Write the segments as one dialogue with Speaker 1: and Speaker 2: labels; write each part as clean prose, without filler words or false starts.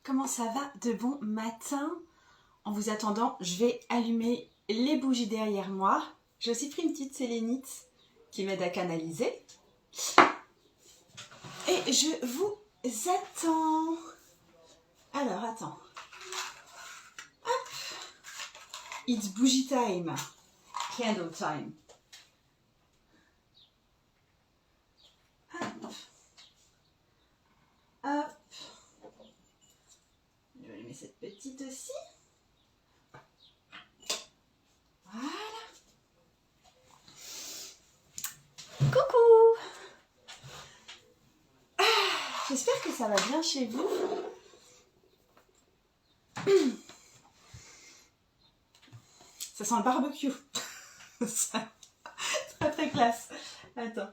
Speaker 1: comment ça va de bon matin? En vous attendant, je vais allumer les bougies derrière moi. J'ai aussi pris une petite sélénite qui m'aide à canaliser. Et je vous attends. Alors, attends. Hop. It's bougie time. Candle time. Hop. Hop. Je vais allumer cette petite aussi. Voilà. Coucou. J'espère que ça va bien chez vous. Ça sent le barbecue. Très très classe. Attends.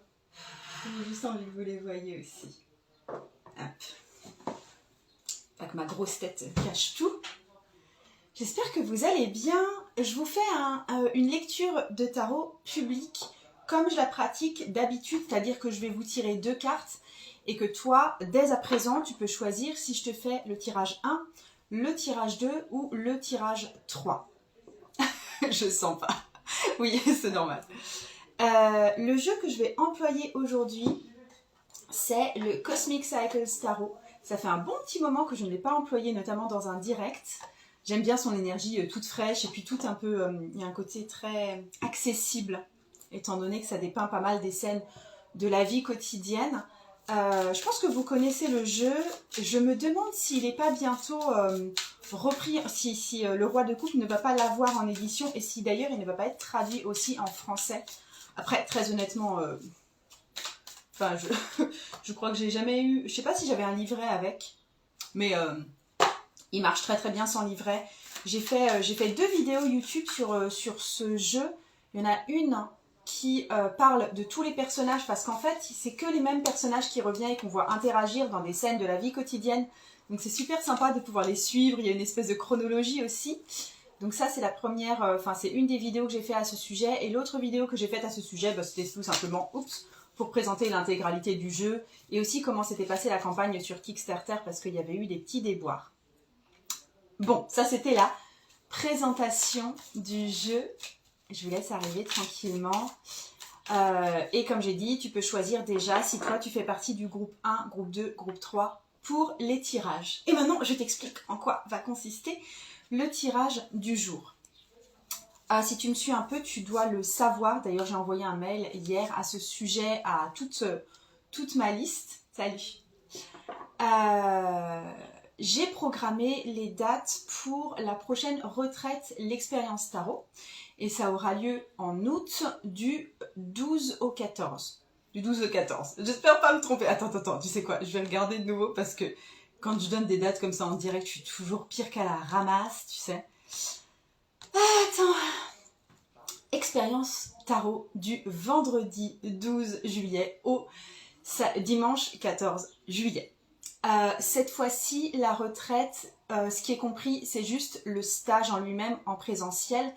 Speaker 1: J'ai juste envie que vous les voyez aussi. Hop. Pas que ma grosse tête cache tout. J'espère que vous allez bien. Je vous fais une lecture de tarot publique comme je la pratique d'habitude, c'est-à-dire que je vais vous tirer 2 cartes et que toi, dès à présent, tu peux choisir si je te fais le tirage 1, le tirage 2 ou le tirage 3. Je sens pas. Oui, c'est normal. Le jeu que je vais employer aujourd'hui, c'est le Cosmic Cycles Tarot. Ça fait un bon petit moment que je ne l'ai pas employé, notamment dans un direct. J'aime bien son énergie toute fraîche et puis tout un peu, il y a un côté très accessible, étant donné que ça dépeint pas mal des scènes de la vie quotidienne. Je pense que vous connaissez le jeu. Je me demande s'il n'est pas bientôt repris, si le Roi de Coupe ne va pas l'avoir en édition et si d'ailleurs il ne va pas être traduit aussi en français. Après, très honnêtement, enfin, je crois que j'ai jamais eu... Je sais pas si j'avais un livret avec, mais il marche très très bien sans livret. J'ai fait 2 vidéos YouTube sur ce jeu. Il y en a une qui parle de tous les personnages parce qu'en fait, c'est que les mêmes personnages qui reviennent et qu'on voit interagir dans des scènes de la vie quotidienne. Donc c'est super sympa de pouvoir les suivre. Il y a une espèce de chronologie aussi. Donc ça, c'est la première, c'est une des vidéos que j'ai fait à ce sujet. Et l'autre vidéo que j'ai faite à ce sujet, c'était tout simplement, pour présenter l'intégralité du jeu et aussi comment s'était passée la campagne sur Kickstarter parce qu'il y avait eu des petits déboires. Bon, ça c'était la présentation du jeu. Je vous laisse arriver tranquillement. Et comme j'ai dit, tu peux choisir déjà si toi tu fais partie du groupe 1, groupe 2, groupe 3 pour les tirages. Et maintenant, je t'explique en quoi va consister le tirage du jour. Si tu me suis un peu, tu dois le savoir. D'ailleurs, j'ai envoyé un mail hier à ce sujet à toute ma liste. Salut. J'ai programmé les dates pour la prochaine retraite, l'expérience tarot. Et ça aura lieu en août du 12 au 14. Du 12 au 14. J'espère pas me tromper. Attends, tu sais quoi? Je vais regarder de nouveau parce que quand je donne des dates comme ça en direct, je suis toujours pire qu'à la ramasse, tu sais. Attends. Expérience tarot du vendredi 12 juillet au dimanche 14 juillet. Cette fois-ci, la retraite, ce qui est compris, c'est juste le stage en lui-même en présentiel.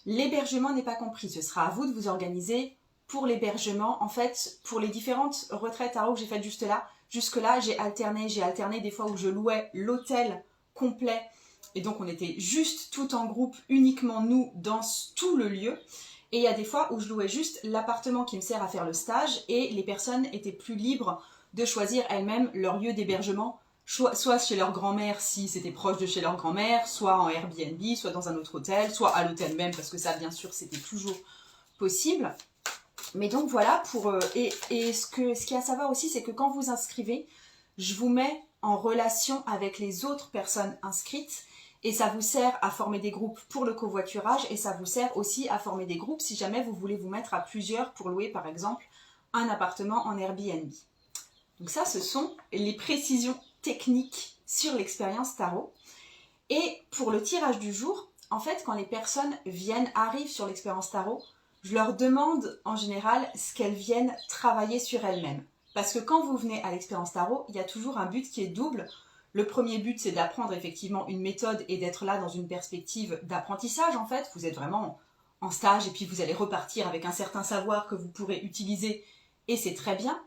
Speaker 1: L'hébergement n'est pas compris. Ce sera à vous de vous organiser pour l'hébergement. En fait, pour les différentes retraites tarot que j'ai faites jusque-là, j'ai alterné des fois où je louais l'hôtel complet. Et donc, on était juste tout en groupe, uniquement nous, dans tout le lieu. Et il y a des fois où je louais juste l'appartement qui me sert à faire le stage et les personnes étaient plus libres de choisir elles-mêmes leur lieu d'hébergement, soit chez leur grand-mère si c'était proche de chez leur grand-mère, soit en Airbnb, soit dans un autre hôtel, soit à l'hôtel même, parce que ça, bien sûr, c'était toujours possible. Mais donc voilà, et ce qu'il y a à savoir aussi, c'est que quand vous inscrivez, je vous mets en relation avec les autres personnes inscrites, et ça vous sert à former des groupes pour le covoiturage, et ça vous sert aussi à former des groupes si jamais vous voulez vous mettre à plusieurs pour louer, par exemple, un appartement en Airbnb. Donc ça, ce sont les précisions techniques sur l'expérience tarot. Et pour le tirage du jour, en fait, quand les personnes arrivent sur l'expérience tarot, je leur demande en général ce qu'elles viennent travailler sur elles-mêmes. Parce que quand vous venez à l'expérience tarot, il y a toujours un but qui est double. Le premier but, c'est d'apprendre effectivement une méthode et d'être là dans une perspective d'apprentissage, en fait. Vous êtes vraiment en stage et puis vous allez repartir avec un certain savoir que vous pourrez utiliser et c'est très bien.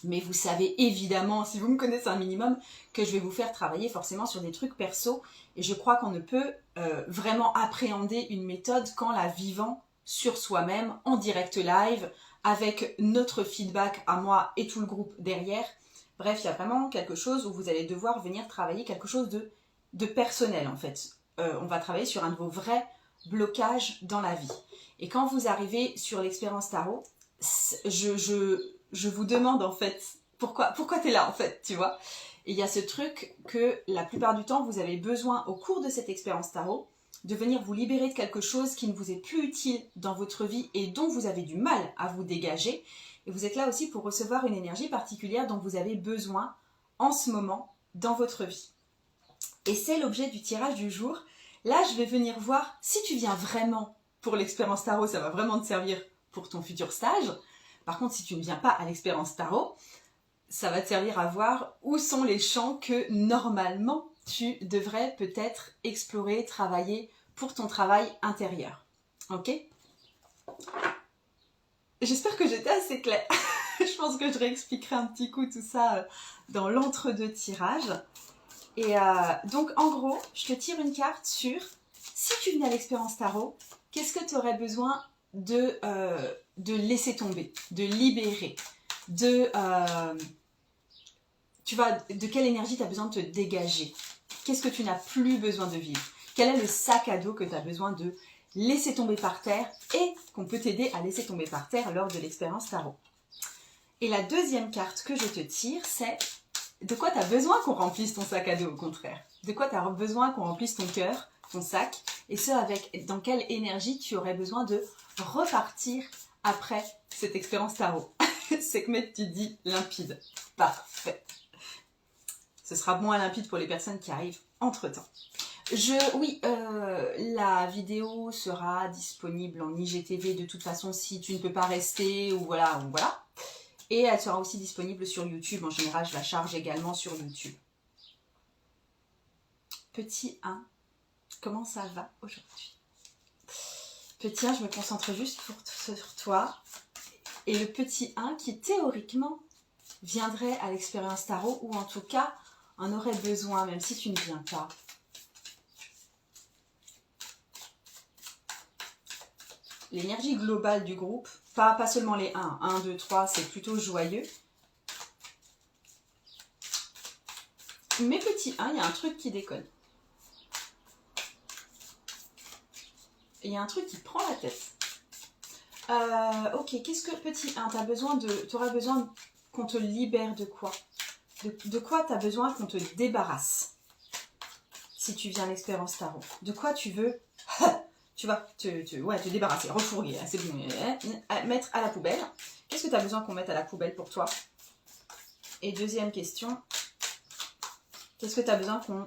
Speaker 1: Mais vous savez évidemment, si vous me connaissez un minimum, que je vais vous faire travailler forcément sur des trucs perso. Et je crois qu'on ne peut vraiment appréhender une méthode qu'en la vivant sur soi-même, en direct live, avec notre feedback à moi et tout le groupe derrière. Bref, il y a vraiment quelque chose où vous allez devoir venir travailler quelque chose de personnel en fait. On va travailler sur un de vos vrais blocages dans la vie. Et quand vous arrivez sur l'expérience tarot, je vous demande en fait, pourquoi tu es là en fait, tu vois. Et il y a ce truc que la plupart du temps, vous avez besoin au cours de cette expérience tarot, de venir vous libérer de quelque chose qui ne vous est plus utile dans votre vie et dont vous avez du mal à vous dégager. Et vous êtes là aussi pour recevoir une énergie particulière dont vous avez besoin en ce moment dans votre vie. Et c'est l'objet du tirage du jour. Là, je vais venir voir si tu viens vraiment pour l'expérience tarot, ça va vraiment te servir pour ton futur stage. Par contre, si tu ne viens pas à l'expérience tarot, ça va te servir à voir où sont les champs que normalement tu devrais peut-être explorer, travailler pour ton travail intérieur. Ok ? J'espère que j'étais assez claire. Je pense que je réexpliquerai un petit coup tout ça dans l'entre-deux tirage. Et donc en gros, je te tire une carte sur si tu venais à l'expérience tarot, qu'est-ce que tu aurais besoin de laisser tomber, de libérer, tu vois, de quelle énergie tu as besoin de te dégager. Qu'est-ce que tu n'as plus besoin de vivre? Quel est le sac à dos que tu as besoin de laisser tomber par terre et qu'on peut t'aider à laisser tomber par terre lors de l'expérience tarot. Et la deuxième carte que je te tire, c'est de quoi tu as besoin qu'on remplisse ton sac à dos au contraire. De quoi tu as besoin qu'on remplisse ton cœur, ton sac, et ce avec dans quelle énergie tu aurais besoin de repartir après cette expérience tarot. C'est que mec, tu dis limpide. Parfait. Ce sera moins limpide pour les personnes qui arrivent entre-temps. La vidéo sera disponible en IGTV de toute façon si tu ne peux pas rester ou voilà. Et elle sera aussi disponible sur YouTube. En général, je la charge également sur YouTube. Petit 1, comment ça va aujourd'hui? Petit 1, je me concentre juste sur toi. Et le petit 1 qui théoriquement viendrait à l'expérience tarot ou en tout cas en aurait besoin même si tu ne viens pas. L'énergie globale du groupe, pas seulement les 1, 2, 3, c'est plutôt joyeux. Mais petit 1, il y a un truc qui déconne. Il y a un truc qui prend la tête. Ok, qu'est-ce que petit 1, tu auras besoin qu'on te libère de quoi? De quoi tu as besoin qu'on te débarrasse si tu viens à l'expérience tarot? De quoi tu veux tu vas te débarrasser, refourguer, c'est bon, mettre à la poubelle. Qu'est-ce que tu as besoin qu'on mette à la poubelle pour toi? Et deuxième question, qu'est-ce que tu as besoin qu'on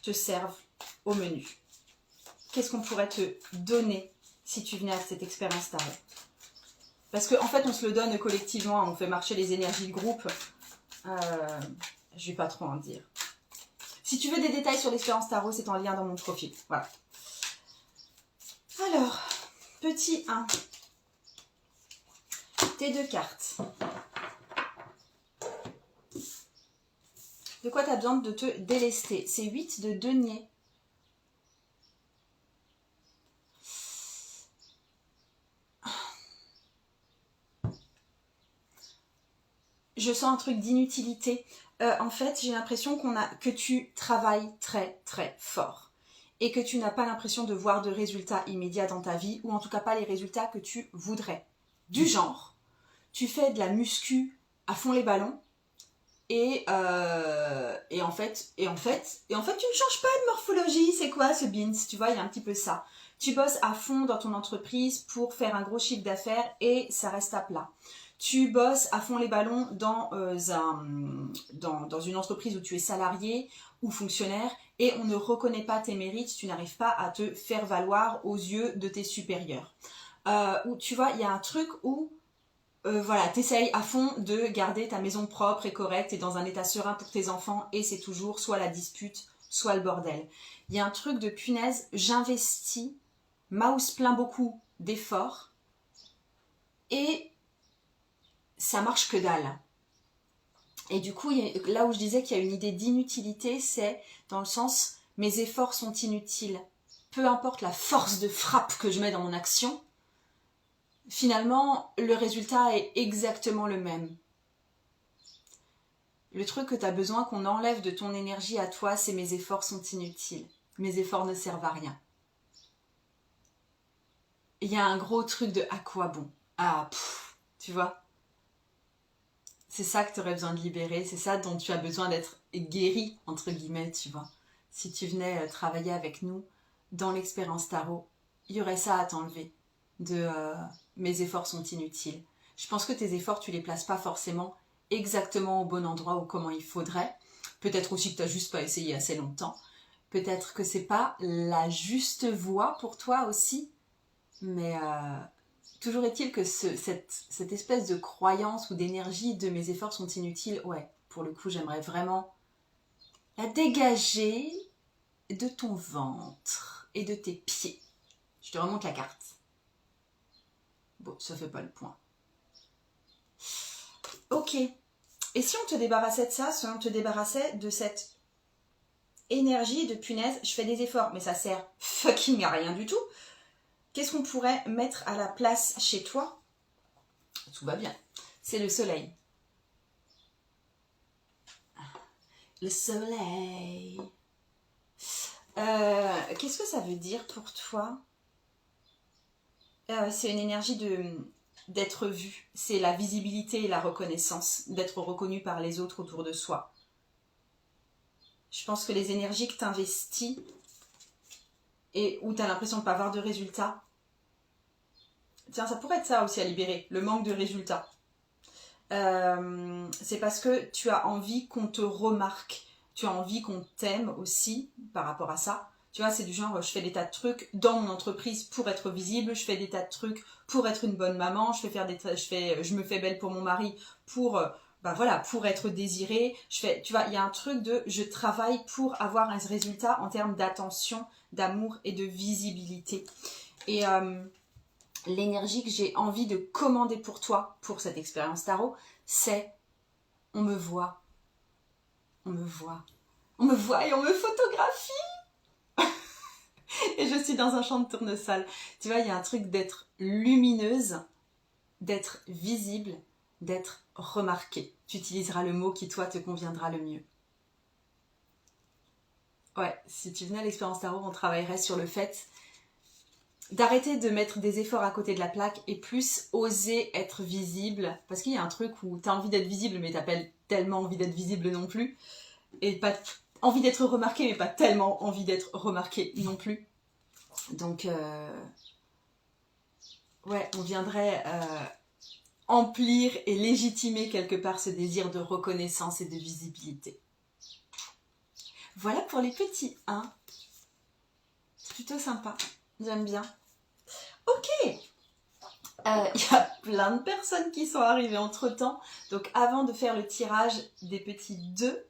Speaker 1: te serve au menu? Qu'est-ce qu'on pourrait te donner si tu venais à cette expérience tarot? Parce qu'en fait, on se le donne collectivement, on fait marcher les énergies de groupe. Je vais pas trop en dire. Si tu veux des détails sur l'expérience tarot, c'est en lien dans mon profil. Voilà. Alors, petit 1. Tes deux cartes. De quoi tu as besoin de te délester? C'est 8 de denier. Je sens un truc d'inutilité. En fait, j'ai l'impression que tu travailles très très fort. Et que tu n'as pas l'impression de voir de résultats immédiats dans ta vie, ou en tout cas pas les résultats que tu voudrais. Du genre, tu fais de la muscu à fond les ballons, et en fait, tu ne changes pas de morphologie, c'est quoi ce beans? Tu vois, il y a un petit peu ça. Tu bosses à fond dans ton entreprise pour faire un gros chiffre d'affaires et ça reste à plat. Tu bosses à fond les ballons dans une entreprise où tu es salarié ou fonctionnaire et on ne reconnaît pas tes mérites, tu n'arrives pas à te faire valoir aux yeux de tes supérieurs. Où tu vois, il y a un truc où tu essayes à fond de garder ta maison propre et correcte et dans un état serein pour tes enfants et c'est toujours soit la dispute, soit le bordel. Il y a un truc de punaise, j'investis, mouse plein beaucoup d'efforts et ça marche que dalle. Et du coup, là où je disais qu'il y a une idée d'inutilité, c'est dans le sens, mes efforts sont inutiles. Peu importe la force de frappe que je mets dans mon action, finalement, le résultat est exactement le même. Le truc que tu as besoin qu'on enlève de ton énergie à toi, c'est mes efforts sont inutiles. Mes efforts ne servent à rien. Il y a un gros truc de à quoi bon? Ah, tu vois? C'est ça que tu aurais besoin de libérer, c'est ça dont tu as besoin d'être guéri, entre guillemets, tu vois. Si tu venais travailler avec nous dans l'expérience tarot, il y aurait ça à t'enlever de mes efforts sont inutiles. Je pense que tes efforts, tu les places pas forcément exactement au bon endroit ou comment il faudrait. Peut-être aussi que tu n'as juste pas essayé assez longtemps. Peut-être que c'est pas la juste voie pour toi aussi. Mais toujours est-il que cette espèce de croyance ou d'énergie de mes efforts sont inutiles, ouais, pour le coup, j'aimerais vraiment la dégager de ton ventre et de tes pieds. Je te remonte la carte. Bon, ça fait pas le point. Ok. Et si on te débarrassait de ça, si on te débarrassait de cette énergie de punaise, je fais des efforts, mais ça sert fucking à rien du tout. Qu'est-ce qu'on pourrait mettre à la place chez toi? Tout va bien. C'est le soleil. Le soleil. Qu'est-ce que ça veut dire pour toi? C'est une énergie d'être vu. C'est la visibilité et la reconnaissance, d'être reconnu par les autres autour de soi. Je pense que les énergies que tu investis et où tu as l'impression de ne pas avoir de résultats, tiens, ça pourrait être ça aussi à libérer, le manque de résultats. C'est parce que tu as envie qu'on te remarque, tu as envie qu'on t'aime aussi par rapport à ça. Tu vois, c'est du genre, je fais des tas de trucs dans mon entreprise pour être visible, je fais des tas de trucs pour être une bonne maman, je me fais belle pour mon mari pour, pour être désirée. Tu vois, il y a un truc de, je travaille pour avoir un résultat en termes d'attention, d'amour et de visibilité. Et l'énergie que j'ai envie de commander pour toi, pour cette expérience tarot, c'est on me voit, on me voit, on me voit et on me photographie. Et je suis dans un champ de tournesol. Tu vois, il y a un truc d'être lumineuse, d'être visible, d'être remarquée. Tu utiliseras le mot qui, toi, te conviendra le mieux. Ouais, si tu venais à l'expérience tarot, on travaillerait sur le fait d'arrêter de mettre des efforts à côté de la plaque et plus oser être visible. Parce qu'il y a un truc où tu as envie d'être visible, mais tu n'as pas tellement envie d'être visible non plus. Et pas envie d'être remarqué, mais pas tellement envie d'être remarqué non plus. Donc, ouais, on viendrait emplir et légitimer quelque part ce désir de reconnaissance et de visibilité. Voilà pour les petits 1. C'est plutôt sympa. J'aime bien. Ok. Il y a plein de personnes qui sont arrivées entre-temps. Donc, avant de faire le tirage des petits 2,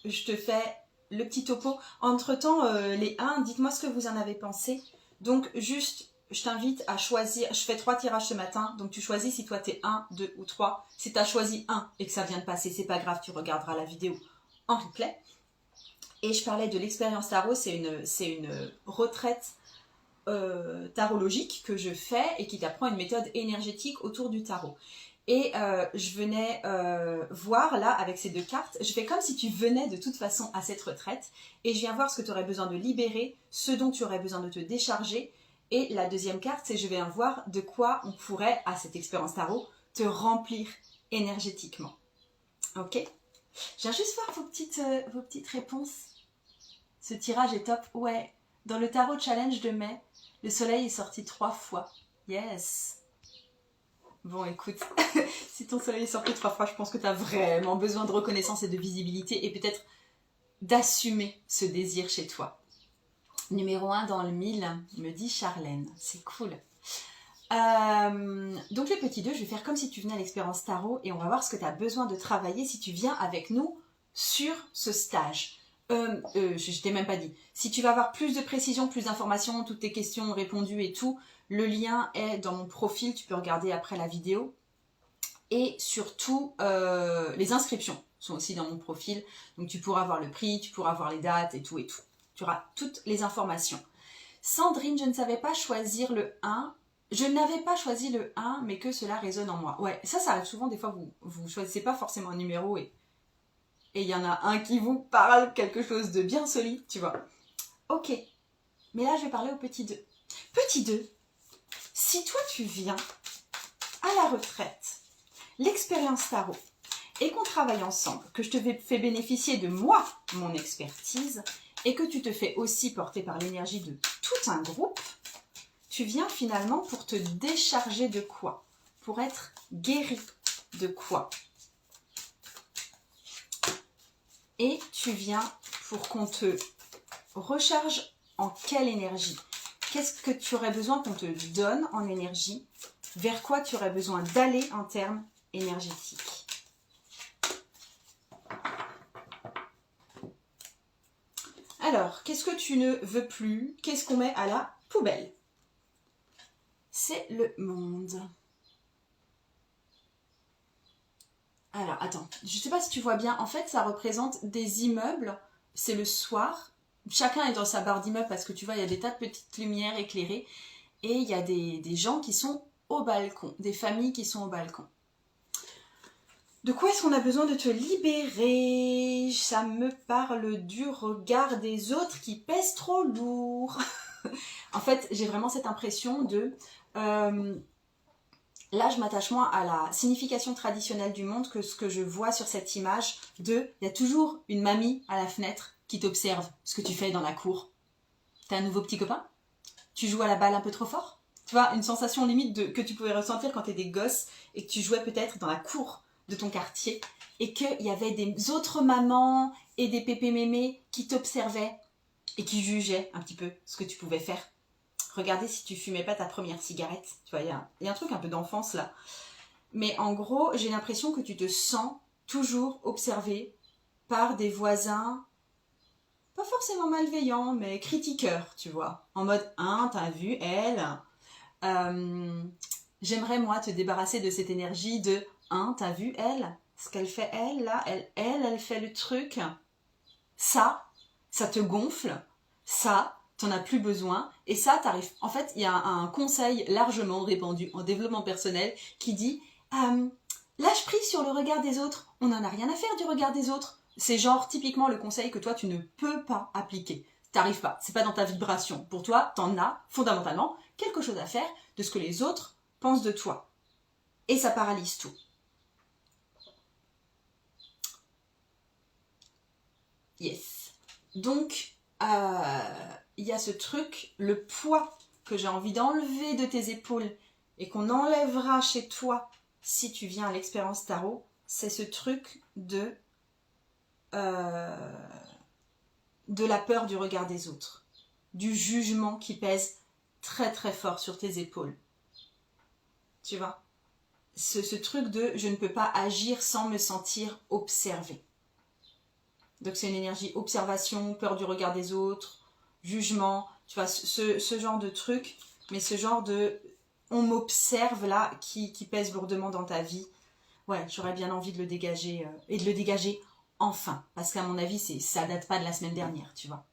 Speaker 1: je te fais le petit topo. Entre-temps, les 1, dites-moi ce que vous en avez pensé. Donc, juste, je t'invite à choisir. Je fais 3 tirages ce matin. Donc, tu choisis si toi, t'es 1, 2 ou 3. Si tu as choisi 1 et que ça vient de passer, c'est pas grave, tu regarderas la vidéo en replay. Et je parlais de l'expérience tarot. C'est une retraite tarologique que je fais et qui t'apprend une méthode énergétique autour du tarot. Et je venais voir là avec ces 2 cartes, je fais comme si tu venais de toute façon à cette retraite et je viens voir ce que tu aurais besoin de libérer, ce dont tu aurais besoin de te décharger. Et la deuxième carte, c'est je viens voir de quoi on pourrait, à cette expérience tarot, te remplir énergétiquement. Ok? Je viens juste voir vos petites réponses. Ce tirage est top. Ouais, dans le tarot challenge de mai, le soleil est sorti 3 fois. Yes! Bon, écoute, si ton soleil est sorti 3 fois, je pense que tu as vraiment besoin de reconnaissance et de visibilité et peut-être d'assumer ce désir chez toi. Numéro 1 dans le 1000, me dit Charlène. C'est cool. Donc les petits 2, je vais faire comme si tu venais à l'expérience tarot et on va voir ce que tu as besoin de travailler si tu viens avec nous sur ce stage. Je t'ai même pas dit. Si tu vas avoir plus de précision, plus d'informations, toutes tes questions répondues et tout, le lien est dans mon profil, tu peux regarder après la vidéo. Et surtout, les inscriptions sont aussi dans mon profil. Donc tu pourras voir le prix, tu pourras voir les dates et tout et tout. Tu auras toutes les informations. Sandrine, je ne savais pas choisir le 1. Je n'avais pas choisi le 1, mais que cela résonne en moi. Ouais, ça arrive souvent. Des fois, vous ne choisissez pas forcément un numéro et il y en a un qui vous parle quelque chose de bien solide, tu vois. Ok, mais là, je vais parler au petit 2. Petit 2, si toi, tu viens à la retraite, l'expérience tarot, et qu'on travaille ensemble, que je te fais bénéficier de moi, mon expertise, et que tu te fais aussi porter par l'énergie de tout un groupe, tu viens finalement pour te décharger de quoi? Pour être guéri de quoi? Et tu viens pour qu'on te recharge en quelle énergie? Qu'est-ce que tu aurais besoin qu'on te donne en énergie? Vers quoi tu aurais besoin d'aller en termes énergétiques? Alors, qu'est-ce que tu ne veux plus? Qu'est-ce qu'on met à la poubelle? C'est le monde. Alors, attends, je ne sais pas si tu vois bien. En fait, ça représente des immeubles. C'est le soir. Chacun est dans sa barre d'immeuble parce que tu vois, il y a des tas de petites lumières éclairées. Et il y a des gens qui sont au balcon. Des familles qui sont au balcon. De quoi est-ce qu'on a besoin de te libérer? Ça me parle du regard des autres qui pèse trop lourd. En fait, j'ai vraiment cette impression de... là, je m'attache moins à la signification traditionnelle du monde que ce que je vois sur cette image de... Il y a toujours une mamie à la fenêtre qui t'observe ce que tu fais dans la cour. T'as un nouveau petit copain? Tu joues à la balle un peu trop fort? Tu vois, une sensation limite que tu pouvais ressentir quand t'étais gosse et que tu jouais peut-être dans la cour de ton quartier et qu'il y avait des autres mamans et des pépés mémés qui t'observaient et qui jugeaient un petit peu ce que tu pouvais faire. Regardez si tu fumais pas ta première cigarette. Tu vois, il y a un truc un peu d'enfance là. Mais en gros, j'ai l'impression que tu te sens toujours observé par des voisins, pas forcément malveillants, mais critiqueurs, tu vois. En mode, hein, t'as vu, elle. J'aimerais, moi, te débarrasser de cette énergie de, hein, t'as vu, elle, ce qu'elle fait, elle, là, elle fait le truc. Ça te gonfle. Ça, t'en as plus besoin. Et ça, t'arrives... En fait, il y a un conseil largement répandu en développement personnel qui dit lâche prise sur le regard des autres. On n'en a rien à faire du regard des autres. C'est genre typiquement le conseil que toi, tu ne peux pas appliquer. T'arrives pas. C'est pas dans ta vibration. Pour toi, t'en as fondamentalement quelque chose à faire de ce que les autres pensent de toi. Et ça paralyse tout. Yes. Donc, il y a ce truc, le poids que j'ai envie d'enlever de tes épaules et qu'on enlèvera chez toi si tu viens à l'expérience tarot, c'est ce truc de la peur du regard des autres, du jugement qui pèse très très fort sur tes épaules. Tu vois, ce truc de je ne peux pas agir sans me sentir observée. Donc c'est une énergie observation, peur du regard des autres, jugement, tu vois, ce genre de truc, mais ce genre de on m'observe là qui pèse lourdement dans ta vie. Ouais, j'aurais bien envie de le dégager et de le dégager enfin, parce qu'à mon avis, ça date pas de la semaine dernière, tu vois.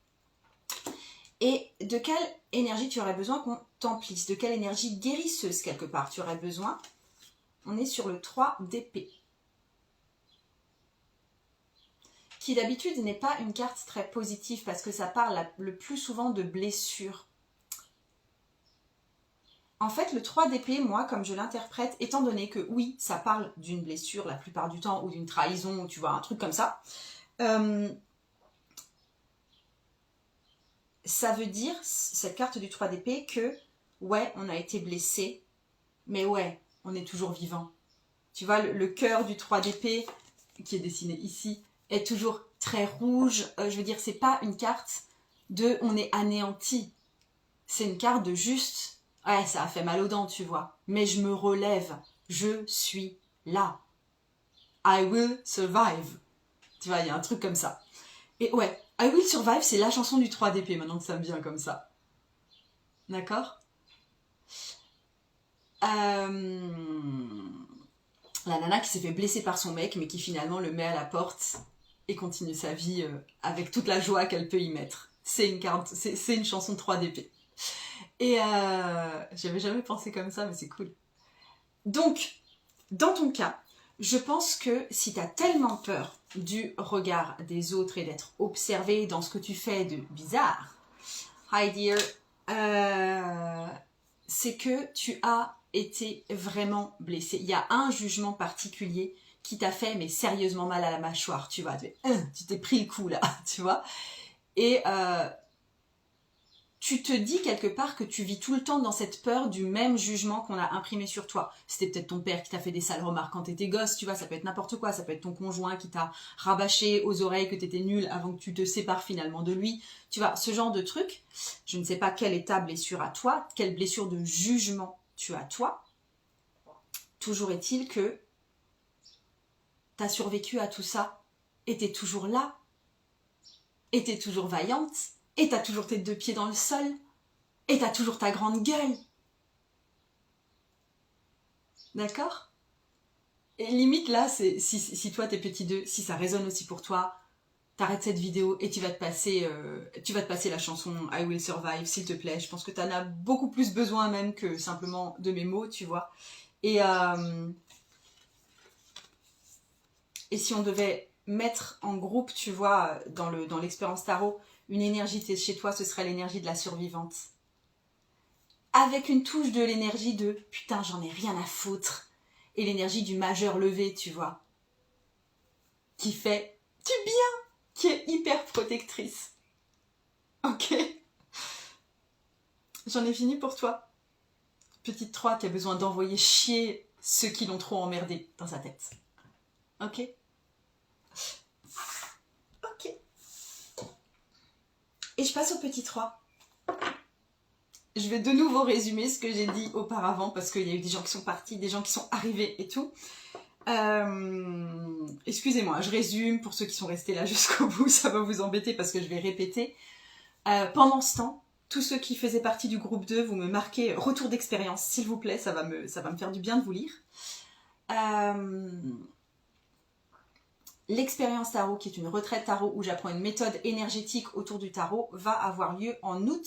Speaker 1: Et de quelle énergie tu aurais besoin qu'on t'emplisse? De quelle énergie guérisseuse quelque part tu aurais besoin? On est sur le 3 d'épée, qui d'habitude n'est pas une carte très positive parce que ça parle le plus souvent de blessures. En fait, le 3 d'épée, moi, comme je l'interprète, étant donné que oui, ça parle d'une blessure la plupart du temps, ou d'une trahison, ou tu vois, un truc comme ça, ça veut dire, cette carte du 3 d'épée, que ouais, on a été blessé, mais ouais, on est toujours vivant. Tu vois, le cœur du 3 d'épée, qui est dessiné ici, est toujours très rouge. Je veux dire, c'est pas une carte de on est anéanti. C'est une carte de juste, ouais, ça a fait mal aux dents, tu vois. Mais je me relève. Je suis là. I will survive. Tu vois, il y a un truc comme ça. Et ouais, I will survive, c'est la chanson du 3 d'épée, maintenant que ça me vient comme ça. D'accord La nana qui s'est fait blesser par son mec, mais qui finalement le met à la porte et continue sa vie avec toute la joie qu'elle peut y mettre. C'est une chanson 3 d'épée. Et j'avais jamais pensé comme ça, mais c'est cool. Donc, dans ton cas, je pense que si tu as tellement peur du regard des autres et d'être observé dans ce que tu fais de bizarre, hi dear, c'est que tu as été vraiment blessé. Il y a un jugement particulier qui t'a fait, mais sérieusement mal à la mâchoire, tu vois. Tu t'es pris le coup là, tu vois. Et tu te dis quelque part que tu vis tout le temps dans cette peur du même jugement qu'on a imprimé sur toi. C'était peut-être ton père qui t'a fait des sales remarques quand t'étais gosse, tu vois, ça peut être n'importe quoi, ça peut être ton conjoint qui t'a rabâché aux oreilles que t'étais nul avant que tu te sépares finalement de lui. Tu vois, ce genre de truc, je ne sais pas quelle est ta blessure à toi, quelle blessure de jugement tu as toi. Toujours est-il que t'as survécu à tout ça, et t'es toujours là, et t'es toujours vaillante, et t'as toujours tes 2 pieds dans le sol, et t'as toujours ta grande gueule. D'accord? Et limite là, c'est si toi t'es petit 2, si ça résonne aussi pour toi, t'arrêtes cette vidéo et tu vas te passer la chanson I Will Survive, s'il te plaît. Je pense que t'en as beaucoup plus besoin même que simplement de mes mots, tu vois. Et si on devait mettre en groupe, tu vois, dans l'expérience tarot, une énergie chez toi, ce serait l'énergie de la survivante. Avec une touche de l'énergie de « putain, j'en ai rien à foutre » et l'énergie du majeur levé, tu vois, qui fait du bien, qui est hyper protectrice. Ok? J'en ai fini pour toi. Petite 3 qui a besoin d'envoyer chier ceux qui l'ont trop emmerdé dans sa tête. Ok? Ok. Et je passe au petit 3. Je vais de nouveau résumer ce que j'ai dit auparavant parce qu'il y a eu des gens qui sont partis, des gens qui sont arrivés et tout. Excusez-moi, je résume pour ceux qui sont restés là jusqu'au bout, ça va vous embêter parce que je vais répéter. Pendant ce temps, tous ceux qui faisaient partie du groupe 2, vous me marquez retour d'expérience, s'il vous plaît, ça va me faire du bien de vous lire. L'expérience tarot, qui est une retraite tarot où j'apprends une méthode énergétique autour du tarot, va avoir lieu en août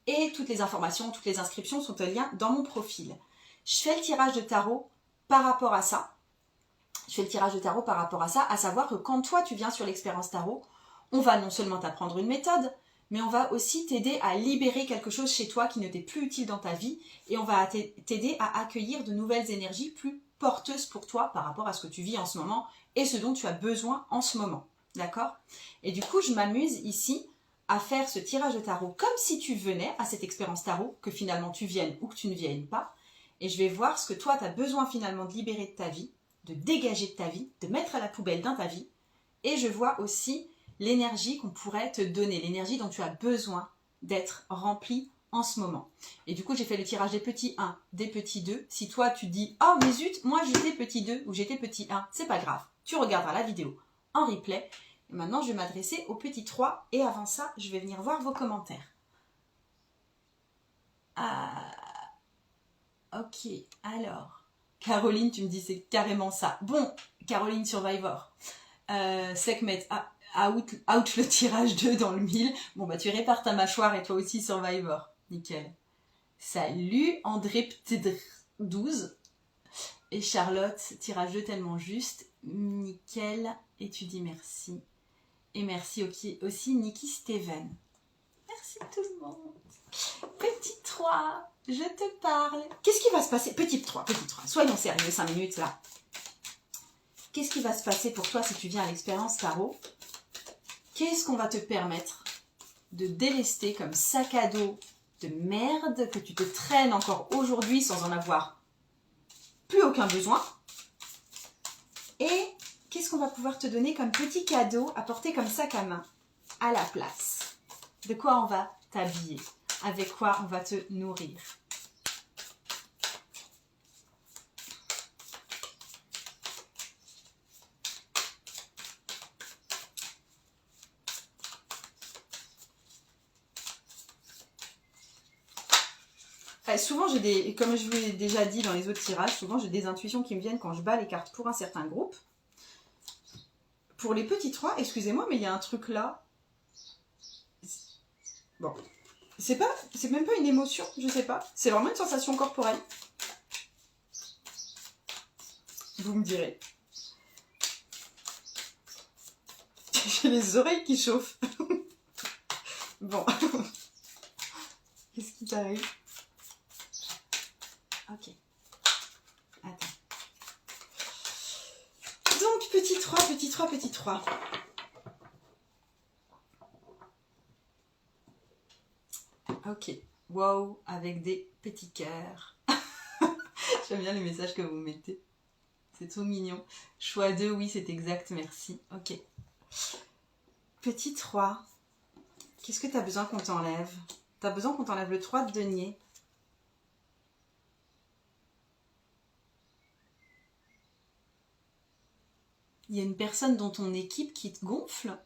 Speaker 1: et toutes les informations, toutes les inscriptions sont en lien dans mon profil. Je fais le tirage de tarot par rapport à ça. À savoir que quand toi tu viens sur l'expérience tarot, on va non seulement t'apprendre une méthode, mais on va aussi t'aider à libérer quelque chose chez toi qui ne t'est plus utile dans ta vie et on va t'aider à accueillir de nouvelles énergies plus porteuses pour toi par rapport à ce que tu vis en ce moment et ce dont tu as besoin en ce moment. D'accord? Et du coup, je m'amuse ici à faire ce tirage de tarot comme si tu venais à cette expérience tarot, que finalement tu viennes ou que tu ne viennes pas, et je vais voir ce que toi tu as besoin finalement de libérer de ta vie, de dégager de ta vie, de mettre à la poubelle dans ta vie, et je vois aussi l'énergie qu'on pourrait te donner, l'énergie dont tu as besoin d'être rempli en ce moment. Et du coup, j'ai fait le tirage des petits 1, des petits 2. Si toi, tu dis « Oh, mais zut, moi j'étais petit 2 ou j'étais petit 1 », c'est pas grave. Tu regarderas la vidéo en replay. Et maintenant, je vais m'adresser au petit 3 et avant ça, je vais venir voir vos commentaires. Ok, alors, Caroline, tu me dis c'est carrément ça. Bon, Caroline Survivor. Sekhmet, out le tirage 2 dans le 1000. Bon, bah tu répares ta mâchoire et toi aussi Survivor. Nickel. Salut, André Ptedr 12. Et Charlotte, tirage 2 tellement juste. Nickel. Et tu dis merci. Et merci aussi Niki Steven. Merci tout le monde. Petit 3, je te parle. Qu'est-ce qui va se passer? Petit 3, soyons sérieux 5 minutes là. Qu'est-ce qui va se passer pour toi si tu viens à l'expérience tarot? Qu'est-ce qu'on va te permettre de délester comme sac à dos de merde que tu te traînes encore aujourd'hui sans en avoir plus aucun besoin? Et qu'est-ce qu'on va pouvoir te donner comme petit cadeau à porter comme sac à main à la place? De quoi on va t'habiller? Avec quoi on va te nourrir? Souvent, j'ai des, comme je vous l'ai déjà dit dans les autres tirages, souvent j'ai des intuitions qui me viennent quand je bats les cartes pour un certain groupe. Pour les petits 3, excusez-moi, mais il y a un truc là. Bon, c'est même pas une émotion, je sais pas. C'est vraiment une sensation corporelle. Vous me direz. J'ai les oreilles qui chauffent. Bon. Qu'est-ce qui t'arrive? Ok. Attends. Donc, petit 3, petit 3, petit 3. Ok. Wow, avec des petits cœurs. J'aime bien les messages que vous mettez. C'est tout mignon. Choix 2, oui, c'est exact, merci. Ok. Petit 3. Qu'est-ce que tu as besoin qu'on t'enlève? Tu as besoin qu'on t'enlève le 3 de denier. Il y a une personne dans ton équipe qui te gonfle.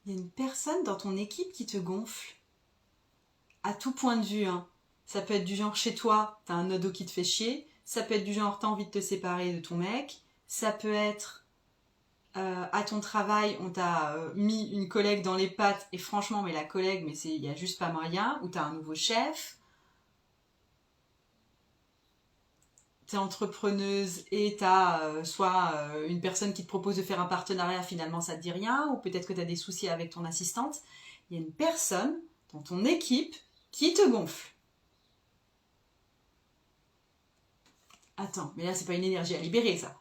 Speaker 1: Il y a une personne dans ton équipe qui te gonfle. À tout point de vue, hein. Ça peut être du genre chez toi, t'as un ado qui te fait chier. Ça peut être du genre, t'as envie de te séparer de ton mec. Ça peut être à ton travail, on t'a mis une collègue dans les pattes. Et franchement, mais la collègue, mais il n'y a juste pas moyen. Ou t'as un nouveau chef. T'es entrepreneuse et t'as soit une personne qui te propose de faire un partenariat, finalement ça te dit rien. Ou peut-être que t'as des soucis avec ton assistante. Il y a une personne dans ton équipe qui te gonfle. Attends, mais là, c'est pas une énergie à libérer, ça.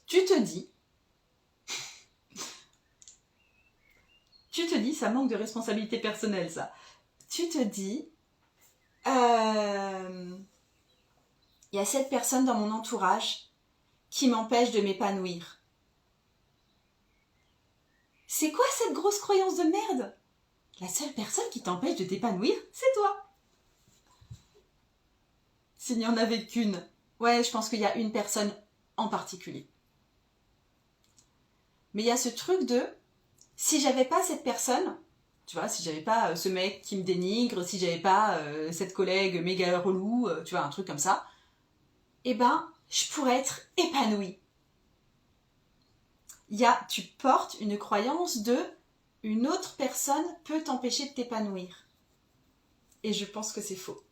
Speaker 1: Tu te dis, ça manque de responsabilité personnelle, ça. Tu te dis, il y a cette personne dans mon entourage qui m'empêche de m'épanouir. C'est quoi cette grosse croyance de merde? La seule personne qui t'empêche de t'épanouir, c'est toi. S'il n'y en avait qu'une. Ouais, je pense qu'il y a une personne en particulier. Mais il y a ce truc de, si j'avais pas cette personne, tu vois, si j'avais pas ce mec qui me dénigre, si j'avais pas cette collègue méga relou, tu vois, un truc comme ça, eh ben, je pourrais être épanouie. Tu portes une croyance de une autre personne peut t'empêcher de t'épanouir. Et je pense que c'est faux.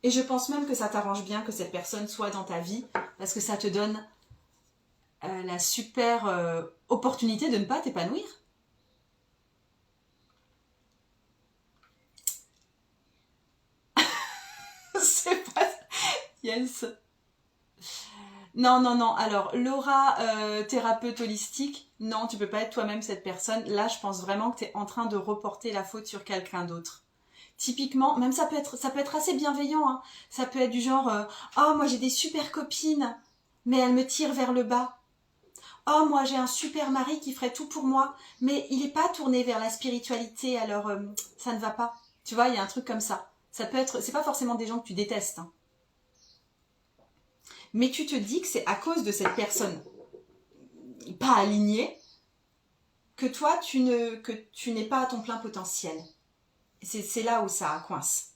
Speaker 1: Et je pense même que ça t'arrange bien que cette personne soit dans ta vie, parce que ça te donne la super opportunité de ne pas t'épanouir. C'est pas... Yes. Non, non, non. Alors, Laura, thérapeute holistique, non, tu peux pas être toi-même cette personne. Là, je pense vraiment que tu es en train de reporter la faute sur quelqu'un d'autre. Typiquement, même ça peut être assez bienveillant. Hein. Ça peut être du genre, oh, moi j'ai des super copines, mais elles me tirent vers le bas. Oh, moi j'ai un super mari qui ferait tout pour moi, mais il n'est pas tourné vers la spiritualité, alors ça ne va pas. Tu vois, il y a un truc comme ça. Ça peut être, c'est pas forcément des gens que tu détestes. Hein. Mais tu te dis que c'est à cause de cette personne pas alignée que toi tu n'es pas à ton plein potentiel. C'est là où ça coince.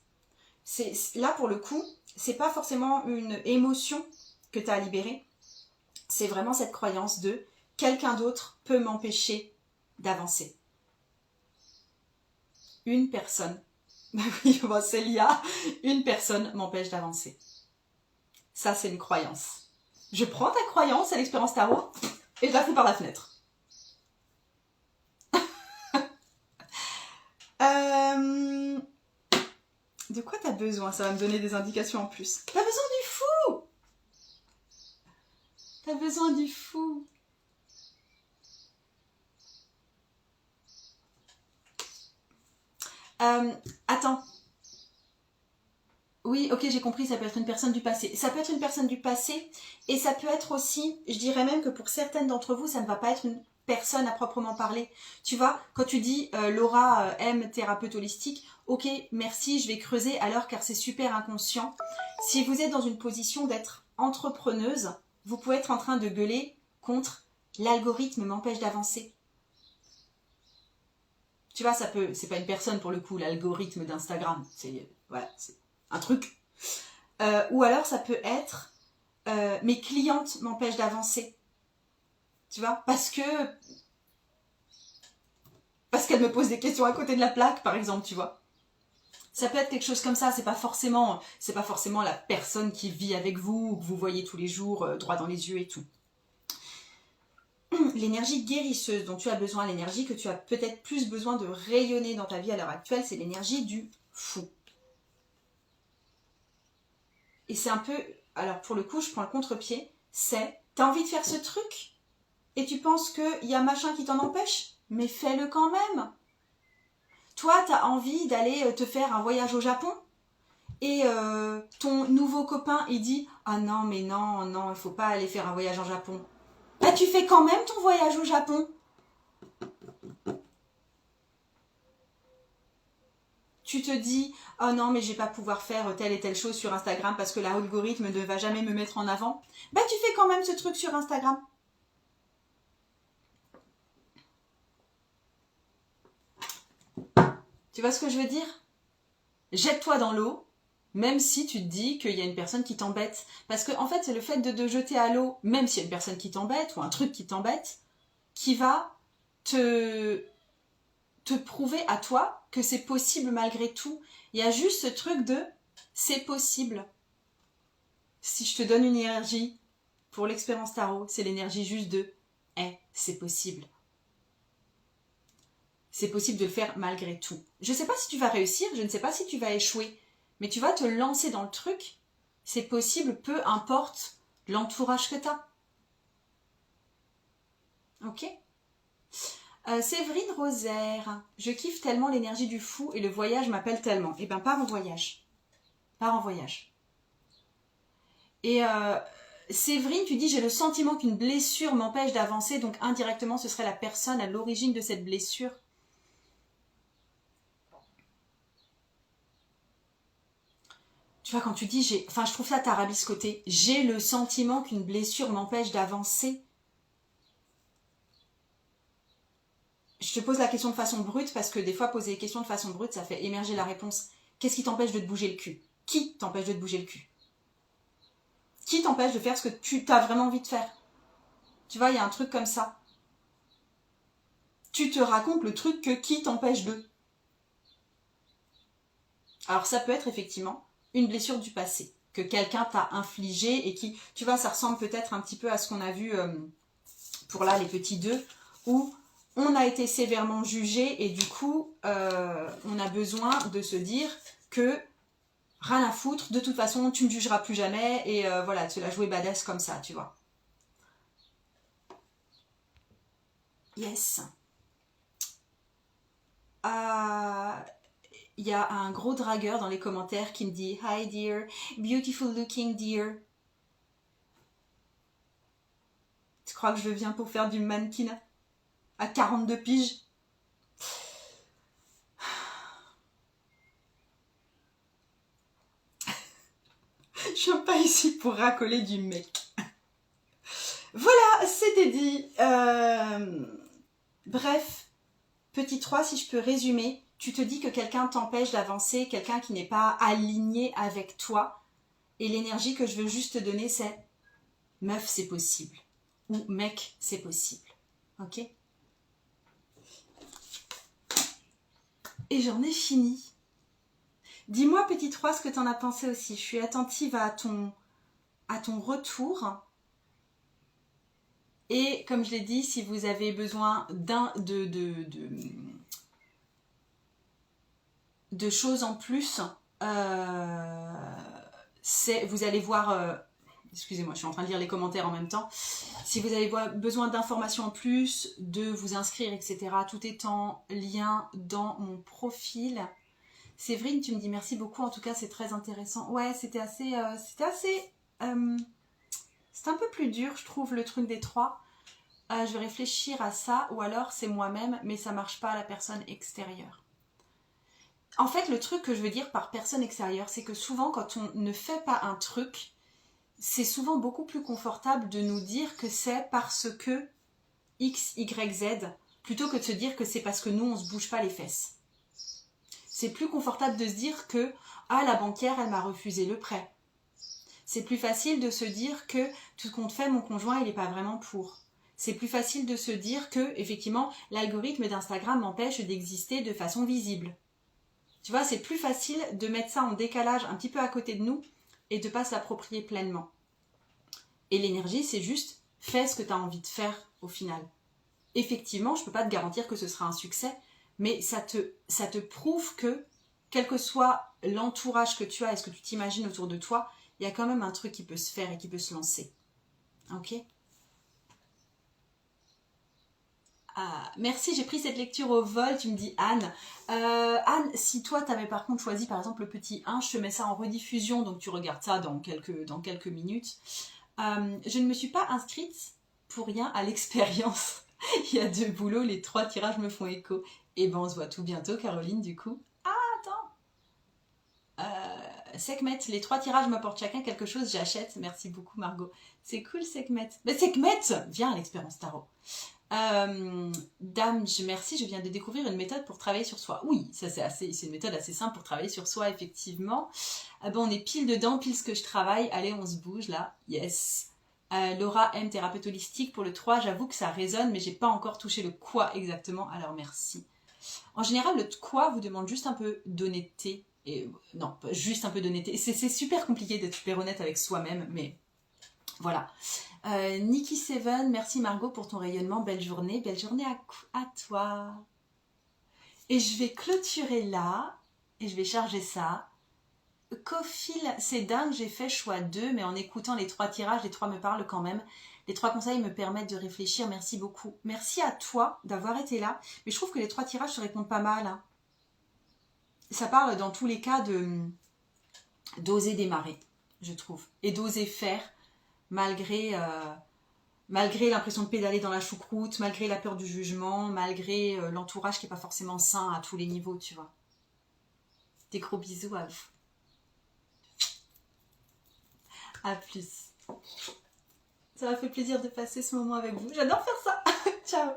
Speaker 1: Là pour le coup, c'est pas forcément une émotion que tu as à libérer. C'est vraiment cette croyance de quelqu'un d'autre peut m'empêcher d'avancer. Une personne, oui, c'est l'IA, une personne m'empêche d'avancer. Ça, c'est une croyance. Je prends ta croyance à l'expérience tarot et je la fous par la fenêtre. De quoi t'as besoin? Ça va me donner des indications en plus. T'as besoin du fou! T'as besoin du fou! Attends. Oui, ok, j'ai compris, ça peut être une personne du passé. Ça peut être une personne du passé et ça peut être aussi, je dirais même que pour certaines d'entre vous, ça ne va pas être une personne à proprement parler. Tu vois, quand tu dis Laura aime thérapeute holistique, ok, merci, je vais creuser alors car c'est super inconscient. Si vous êtes dans une position d'être entrepreneuse, vous pouvez être en train de gueuler contre l'algorithme m'empêche d'avancer. Tu vois, ça peut, c'est pas une personne pour le coup, l'algorithme d'Instagram, c'est voilà, c'est un truc. Ou alors ça peut être mes clientes m'empêchent d'avancer. Tu vois, parce qu'elles me posent des questions à côté de la plaque, par exemple, tu vois. Ça peut être quelque chose comme ça, c'est pas forcément la personne qui vit avec vous, que vous voyez tous les jours, droit dans les yeux et tout. L'énergie guérisseuse dont tu as besoin, l'énergie que tu as peut-être plus besoin de rayonner dans ta vie à l'heure actuelle, c'est l'énergie du fou. Et c'est un peu, alors pour le coup, je prends le contre-pied, c'est, t'as envie de faire ce truc et tu penses qu'il y a machin qui t'en empêche, mais fais-le quand même. Toi, t'as envie d'aller te faire un voyage au Japon et ton nouveau copain, il dit « Ah non, mais non, non, il faut pas aller faire un voyage au Japon. » Bah, tu fais quand même ton voyage au Japon. Tu te dis « Oh non, mais je vais pas pouvoir faire telle et telle chose sur Instagram parce que l'algorithme ne va jamais me mettre en avant. » Bah, tu fais quand même ce truc sur Instagram. Tu vois ce que je veux dire? Jette-toi dans l'eau, même si tu te dis qu'il y a une personne qui t'embête. Parce que en fait, c'est le fait de jeter à l'eau, même s'il y a une personne qui t'embête ou un truc qui t'embête, qui va te prouver à toi que c'est possible malgré tout. Il y a juste ce truc de c'est possible. Si je te donne une énergie pour l'expérience tarot, c'est l'énergie juste de c'est possible. C'est possible de le faire malgré tout. Je ne sais pas si tu vas réussir, je ne sais pas si tu vas échouer, mais tu vas te lancer dans le truc. C'est possible, peu importe l'entourage que tu as. Ok? Séverine Rosaire, je kiffe tellement l'énergie du fou et le voyage m'appelle tellement. Eh bien, pars en voyage. Pars en voyage. Et Séverine, tu dis, j'ai le sentiment qu'une blessure m'empêche d'avancer, donc indirectement, ce serait la personne à l'origine de cette blessure. Tu vois, quand tu dis, je trouve ça tarabiscoté, j'ai le sentiment qu'une blessure m'empêche d'avancer. Je te pose la question de façon brute parce que des fois, poser les questions de façon brute, ça fait émerger la réponse. Qu'est-ce qui t'empêche de te bouger le cul? Qui t'empêche de te bouger le cul? Qui t'empêche de faire ce que tu as vraiment envie de faire? Tu vois, il y a un truc comme ça. Tu te racontes le truc que qui t'empêche de. Alors ça peut être effectivement une blessure du passé que quelqu'un t'a infligée et qui, tu vois, ça ressemble peut-être un petit peu à ce qu'on a vu pour là les petits deux, où on a été sévèrement jugé et du coup on a besoin de se dire que rien à foutre, de toute façon tu ne me jugeras plus jamais et voilà, de se la jouer badass comme ça, tu vois. Yes. Il y a un gros dragueur dans les commentaires qui me dit « Hi dear, beautiful looking dear ». Tu crois que je viens pour faire du mannequin à 42 piges? Je viens pas ici pour racoler du mec. Voilà, c'était dit. Bref, petit 3, si je peux résumer, tu te dis que quelqu'un t'empêche d'avancer, quelqu'un qui n'est pas aligné avec toi. Et l'énergie que je veux juste te donner, c'est meuf, c'est possible. Ou mec, c'est possible. Ok? Et j'en ai fini. Dis-moi, petit 3, ce que tu en as pensé aussi. Je suis attentive à ton retour. Et comme je l'ai dit, si vous avez besoin de choses en plus, vous allez voir... excusez-moi, je suis en train de lire les commentaires en même temps. Si vous avez besoin d'informations en plus, de vous inscrire, etc., tout est en lien dans mon profil. Séverine, tu me dis merci beaucoup. En tout cas, c'est très intéressant. Ouais, c'était un peu plus dur, je trouve, le truc des 3. Je vais réfléchir à ça, ou alors c'est moi-même, mais ça marche pas à la personne extérieure. En fait, le truc que je veux dire par personne extérieure, c'est que souvent, quand on ne fait pas un truc, c'est souvent beaucoup plus confortable de nous dire que c'est parce que X, Y, Z, plutôt que de se dire que c'est parce que nous, on ne se bouge pas les fesses. C'est plus confortable de se dire que « Ah, la banquière, elle m'a refusé le prêt ». C'est plus facile de se dire que tout ce qu'on fait, mon conjoint, il n'est pas vraiment pour. C'est plus facile de se dire que, effectivement, l'algorithme d'Instagram m'empêche d'exister de façon visible. Tu vois, c'est plus facile de mettre ça en décalage un petit peu à côté de nous et de ne pas se l'approprier pleinement. Et l'énergie, c'est juste fais ce que tu as envie de faire au final. Effectivement, je ne peux pas te garantir que ce sera un succès, mais ça te prouve que, quel que soit l'entourage que tu as et ce que tu t'imagines autour de toi, il y a quand même un truc qui peut se faire et qui peut se lancer. Ok ? Merci, j'ai pris cette lecture au vol, tu me dis Anne. Anne, si toi tu avais par contre choisi par exemple le petit 1, je te mets ça en rediffusion, donc tu regardes ça dans quelques minutes. Je ne me suis pas inscrite pour rien à l'expérience. Il y a 2 boulots, les 3 tirages me font écho. Et ben on se voit tout bientôt, Caroline, du coup. Sekhmet, les 3 tirages m'apportent chacun quelque chose, j'achète. Merci beaucoup, Margot. C'est cool, Sekhmet. Mais Sekhmet, viens à l'expérience tarot. Dame, merci, je viens de découvrir une méthode pour travailler sur soi. Oui, ça c'est une méthode assez simple pour travailler sur soi, effectivement. Bon, on est pile dedans, pile ce que je travaille. Allez, on se bouge là. Yes. Laura M, thérapeute holistique pour le 3. J'avoue que ça résonne, mais j'ai pas encore touché le quoi exactement. Alors merci. En général, le quoi vous demande juste un peu d'honnêteté. Et non, juste un peu d'honnêteté. C'est super compliqué d'être super honnête avec soi-même, mais voilà. Nikki Seven, merci Margot pour ton rayonnement. Belle journée à toi. Et je vais clôturer là, et je vais charger ça. Cofil, c'est dingue, j'ai fait choix 2, mais en écoutant les 3 tirages, les 3 me parlent quand même. Les 3 conseils me permettent de réfléchir, merci beaucoup. Merci à toi d'avoir été là, mais je trouve que les 3 tirages se répondent pas mal. Hein. Ça parle dans tous les cas d'oser démarrer, je trouve, et d'oser faire, malgré l'impression de pédaler dans la choucroute, malgré la peur du jugement, malgré l'entourage qui n'est pas forcément sain à tous les niveaux, tu vois. Des gros bisous à vous. À plus. Ça m'a fait plaisir de passer ce moment avec vous. J'adore faire ça. Ciao.